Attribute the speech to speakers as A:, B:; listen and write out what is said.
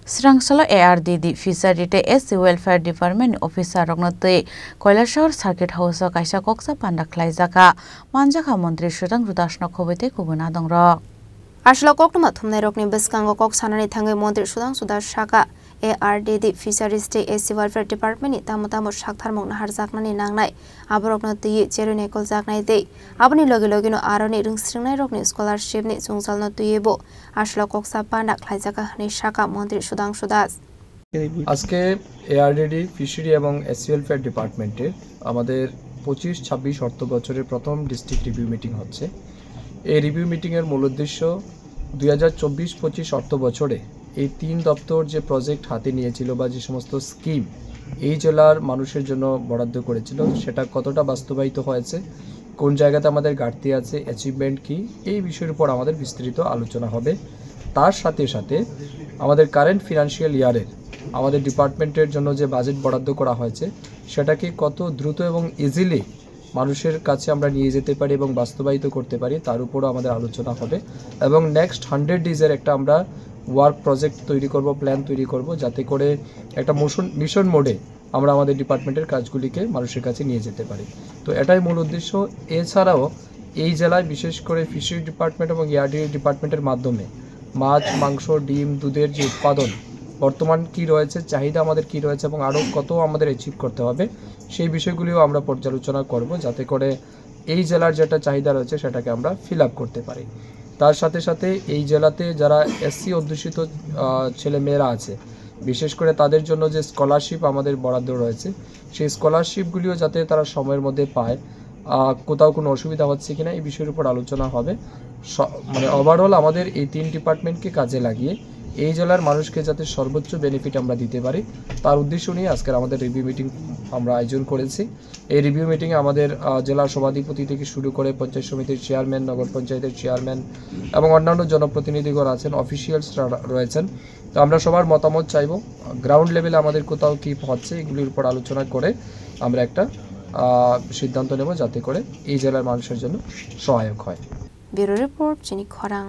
A: Srangsalo ARDD Fishery SC Welfare Department Officer Rognotui Koilashahar Circuit House Kaisa Koksa Panda Klaijaka Manjaka Montri Sudang Rudashno Khobete Kubuna Dongrok
B: Ashla Koknuma Thumne Rokni Biskango Kok Sanani Tangai Montri Sudang Sudashaka ARDD Fishery SC Welfare Department Tamutamo Shakthar Mokna Harjaknani Nangnai Aboroknotui Cherune Koljaknai Dei Abani Logilogino Aroni Rungsringnai Rokni Scholarship ni Jungsalno Tuyebo Ashla Koksa Panda Klaijaka ni Shaka Montri Sudang Sudas
C: আজকে ARDD fishery এবং SC welfare ডিপার্টমেন্টের আমাদের 25-26 অর্থ বছরের প্রথম district review meeting হচ্ছে। এই review মিটিংয়ের মূল উদ্দেশ্য 2024-25 অর্থ বছরে এই তিন দপ্তর যে প্রজেক্ট হাতে নিয়েছিল বা যে সমস্ত স্কিম এই জেলার মানুষের জন্য বরাদ্দ করেছিল সেটা কতটা বাস্তবায়িত হয়েছে, কোন জায়গাতে আমাদের ঘাটতি আছে, অ্যাচিভমেন্ট কি, এই বিষয়ের উপর আমাদের বিস্তারিত আলোচনা হবে। তার সাথে সাথে আমাদের কারেন্ট ফিনান্সিয়াল ইয়ারের আমাদের ডিপার্টমেন্টের জন্য যে বাজেট বরাদ্দ করা হয়েছে সেটাকে কত দ্রুত এবং ইজিলি মানুষের কাছে আমরা নিয়ে যেতে পারি এবং বাস্তবায়িত করতে পারি তার উপরও আমাদের আলোচনা হবে। এবং নেক্সট 100 ডেজের একটা আমরা ওয়ার্ক প্রজেক্ট তৈরি করব, প্ল্যান তৈরি করব, যাতে করে একটা মিশন মোডে আমরা আমাদের ডিপার্টমেন্টের কাজগুলিকে মানুষের কাছে নিয়ে যেতে পারি। তো এটাই মূল উদ্দেশ্য। এছাড়াও এই জেলায় বিশেষ করে ফিশারি ডিপার্টমেন্ট এবং এআরডিডি ডিপার্টমেন্টের মাধ্যমে মাছ, মাংস, ডিম, দুধের যে উৎপাদন বর্তমান কি রয়েছে, চাহিদা আমাদের কি রয়েছে এবং আরও কত আমাদের অ্যাচিভ করতে হবে সেই বিষয়গুলিও আমরা পর্যালোচনা করব, যাতে করে এই জেলার যেটা চাহিদা রয়েছে সেটাকে আমরা ফিল আপ করতে পারি। তার সাথে সাথে এই জেলাতে যারা এসসি অধ্যুষিত ছেলে মেয়েরা আছে বিশেষ করে তাদের জন্য যে স্কলারশিপ আমাদের বরাদ্দ রয়েছে সেই স্কলারশিপগুলিও যাতে তারা সময়ের মধ্যে পায়, কোথাও কোনো অসুবিধা হচ্ছে কিনা এই বিষয়ের উপর আলোচনা হবে। মানে ওভারঅল আমাদের এই তিন ডিপার্টমেন্টকে কাজে লাগিয়ে এই জেলার মানুষকে যাতে সর্বোচ্চ বেনিফিট আমরা দিতে পারি তার উদ্দেশ্য নিয়ে আজকের আমাদের রিভিউ মিটিং আমরা আয়োজন করেছি। এই রিভিউ মিটিংয়ে আমাদের জেলার সভাধিপতি থেকে শুরু করে পঞ্চায়েত সমিতির চেয়ারম্যান, নগর পঞ্চায়েতের চেয়ারম্যান এবং অন্যান্য জনপ্রতিনিধিগণ আছেন, অফিসিয়ালসরা রয়েছেন। তো আমরা সবার মতামত চাইব, গ্রাউন্ড লেভেলে আমাদের কোথাও কী হচ্ছে এগুলির উপর আলোচনা করে আমরা একটা সিদ্ধান্ত নেব যাতে করে এই জেলার মানুষের জন্য সহায়ক হয়।
B: ব্যুরো রিপোর্ট চিনি খরাং।